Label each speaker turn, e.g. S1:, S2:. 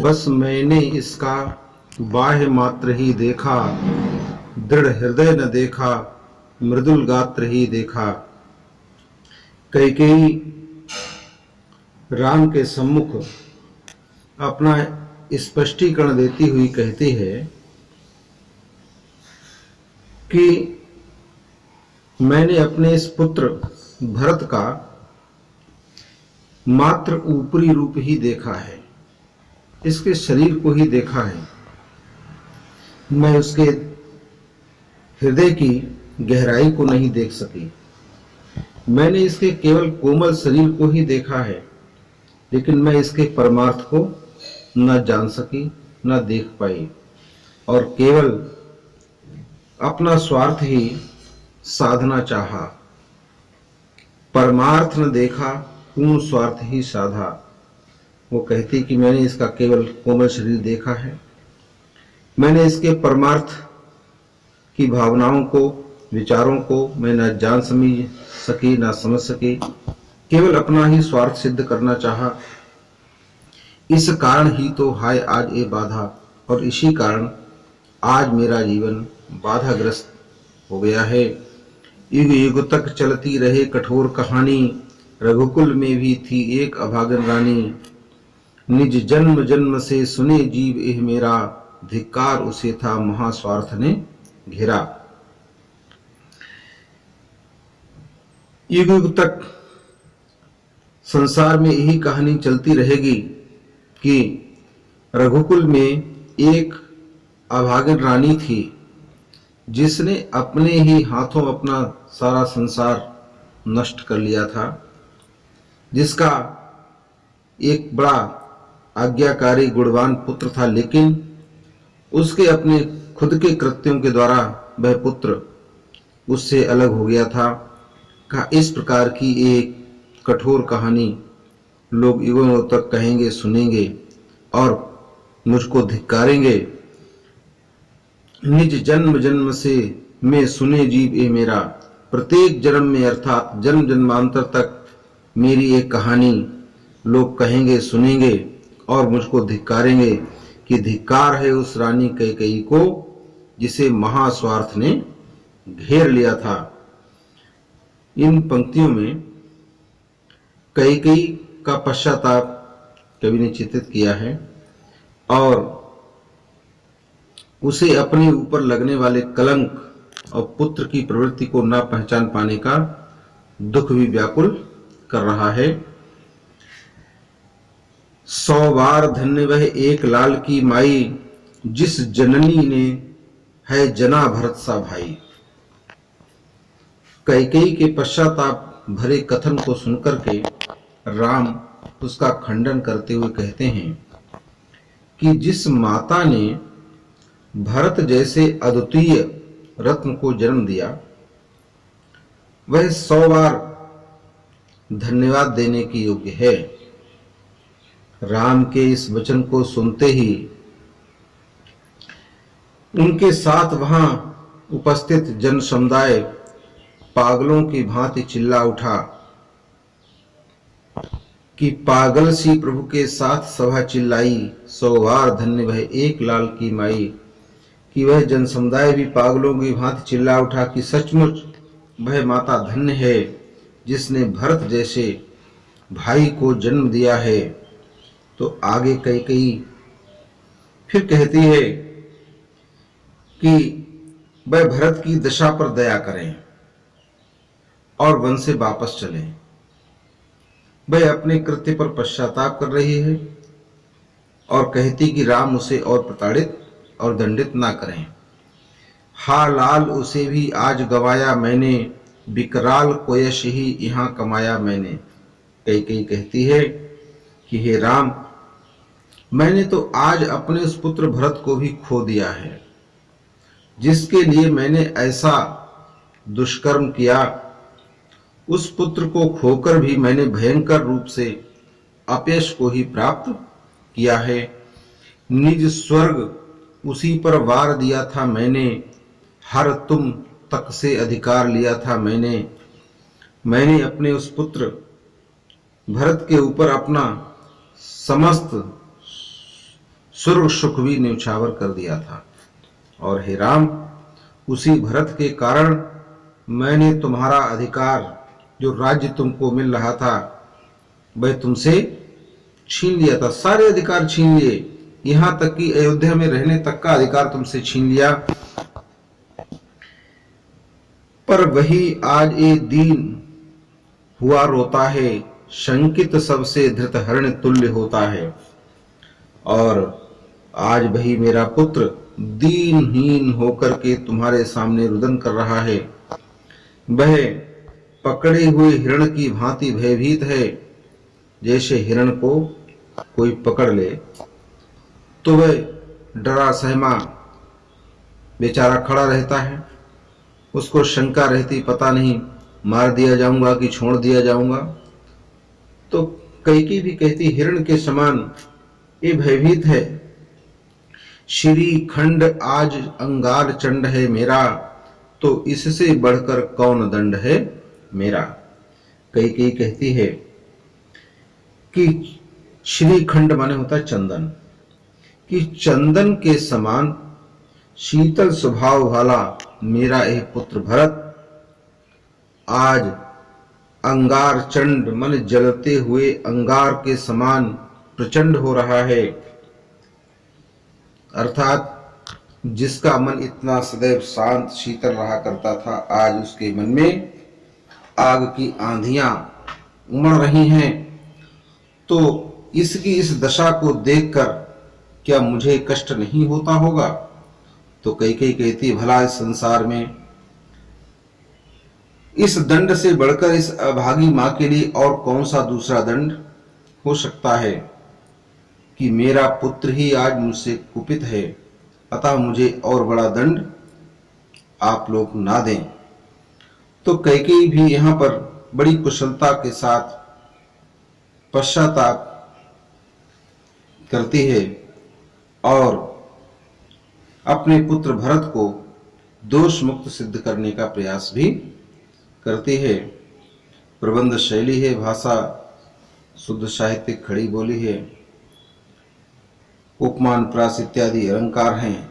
S1: बस मैंने इसका बाह्य मात्र ही देखा, दृढ़ हृदय न देखा, मृदुल गात्र ही देखा। कैकेयी राम के सम्मुख अपना स्पष्टीकरण देती हुई कहती है कि मैंने अपने इस पुत्र भरत का मात्र ऊपरी रूप ही देखा है, इसके शरीर को ही देखा है। मैं उसके हृदय की गहराई को नहीं देख सकी। मैंने इसके केवल कोमल शरीर को ही देखा है, लेकिन मैं इसके परमार्थ को न जान सकी, न देख पाई, और केवल अपना स्वार्थ ही साधना चाहा। परमार्थ न देखा, पूर्ण स्वार्थ ही साधा। वो कहती कि मैंने इसका केवल कोमल शरीर देखा है, मैंने इसके परमार्थ की भावनाओं को, विचारों को मैं न जान समझ सकी, न समझ सकी, केवल अपना ही स्वार्थ सिद्ध करना चाहा। इस कारण ही तो हाय आज ये बाधा, और इसी कारण आज मेरा जीवन बाधाग्रस्त हो गया है। युग युग तक चलती रहे कठोर कहानी, रघुकुल में भी थी एक अभागन रानी। निज जन्म जन्म से सुने जीव एह मेरा, धिक्कार उसे था महास्वार्थ ने घेरा। युग युग तक संसार में यही कहानी चलती रहेगी कि रघुकुल में एक अभागन रानी थी, जिसने अपने ही हाथों अपना सारा संसार नष्ट कर लिया था, जिसका एक बड़ा आज्ञाकारी गुणवान पुत्र था, लेकिन उसके अपने खुद के कृत्यों के द्वारा वह पुत्र उससे अलग हो गया था। इस प्रकार की एक कठोर कहानी लोग युगों तक कहेंगे, सुनेंगे और मुझको धिक्कारेंगे। निज जन्म जन्म से मैं सुने जीव ए मेरा, प्रत्येक जन्म में अर्थात जन्म जन्मांतर तक मेरी एक कहानी लोग कहेंगे, सुनेंगे और मुझको धिक्कारेंगे कि धिक्कार है उस रानी कैकेयी को जिसे महास्वार्थ ने घेर लिया था। इन पंक्तियों में कैकेयी का पश्चाताप कवि ने चित्रित किया है और उसे अपने ऊपर लगने वाले कलंक और पुत्र की प्रवृत्ति को न पहचान पाने का दुख भी व्याकुल कर रहा है। 100 बार धन्य वह एक लाल की माई, जिस जननी ने है जना भरत सा भाई। कैकेयी के पश्चाताप भरे कथन को सुनकर के राम उसका खंडन करते हुए कहते हैं कि जिस माता ने भरत जैसे अद्वितीय रत्न को जन्म दिया, वह 100 बार धन्यवाद देने की योग्य है। राम के इस वचन को सुनते ही उनके साथ वहां उपस्थित जन समुदाय पागलों की भांति चिल्ला उठा कि पागल सी प्रभु के साथ सभा चिल्लाई, 100 बार धन्य वह एक लाल की माई। कि वह जन समुदाय भी पागलों की भांति चिल्ला उठा कि सचमुच वह माता धन्य है जिसने भरत जैसे भाई को जन्म दिया है। तो आगे कैकेयी फिर कहती है कि वह भरत की दशा पर दया करें और वन से वापस चलें। वह अपने कृत्य पर पश्चाताप कर रही है और कहती कि राम उसे और प्रताड़ित और दंडित ना करें। हा लाल उसे भी आज गवाया मैंने, विकराल को यश ही यहां कमाया मैंने। कैकेयी कहती है कि हे राम, मैंने तो आज अपने उस पुत्र भरत को भी खो दिया है, जिसके लिए मैंने ऐसा दुष्कर्म किया। उस पुत्र को खोकर भी मैंने भयंकर रूप से अपयश को ही प्राप्त किया है। निज स्वर्ग उसी पर वार दिया था मैंने, हर तुम तक से अधिकार लिया था मैंने अपने उस पुत्र भरत के ऊपर अपना समस्त स्वर्ग सुख भी न्यौछावर कर दिया था। और हे राम, उसी भरत के कारण मैंने तुम्हारा अधिकार, जो राज्य तुमको मिल रहा था, वह तुमसे छीन लिया था। सारे अधिकार छीन लिए, यहां तक कि अयोध्या में रहने तक का अधिकार तुमसे छीन लिया। पर वही आज ये दीन हुआ रोता है, शंकित सबसे धृत हरण तुल्य होता है। और आज वही मेरा पुत्र दीनहीन होकर के तुम्हारे सामने रुदन कर रहा है। वह पकड़े हुए हिरण की भांति भयभीत है। जैसे हिरण को कोई पकड़ ले तो वह डरा सहमा बेचारा खड़ा रहता है, उसको शंका रहती, पता नहीं मार दिया जाऊंगा कि छोड़ दिया जाऊंगा। तो कैकेयी भी कहती, हिरण के समान ये भयभीत है। श्री खंड आज अंगार चंड है मेरा, तो इससे बढ़कर कौन दंड है मेरा। कैकेयी कहती है कि श्रीखंड माने होता है चंदन, कि चंदन के समान शीतल स्वभाव वाला मेरा यह पुत्र भरत आज अंगार चंड मन जलते हुए अंगार के समान प्रचंड हो रहा है। अर्थात जिसका मन इतना सदैव शांत शीतल रहा करता था, आज उसके मन में आग की आंधियां उमड़ रही हैं। तो इसकी इस दशा को देखकर क्या मुझे कष्ट नहीं होता होगा। तो कैकेयी कहती, भला इस संसार में इस दंड से बढ़कर इस अभागी मां के लिए और कौन सा दूसरा दंड हो सकता है कि मेरा पुत्र ही आज मुझसे कुपित है, अतः मुझे और बड़ा दंड आप लोग ना दें। तो कैकेयी भी यहां पर बड़ी कुशलता के साथ पश्चाताप करती है और अपने पुत्र भरत को दोष मुक्त सिद्ध करने का प्रयास भी करती है। प्रबंध शैली है, भाषा शुद्ध साहित्यिक खड़ी बोली है, उपमान प्रास इत्यादि अलंकार हैं।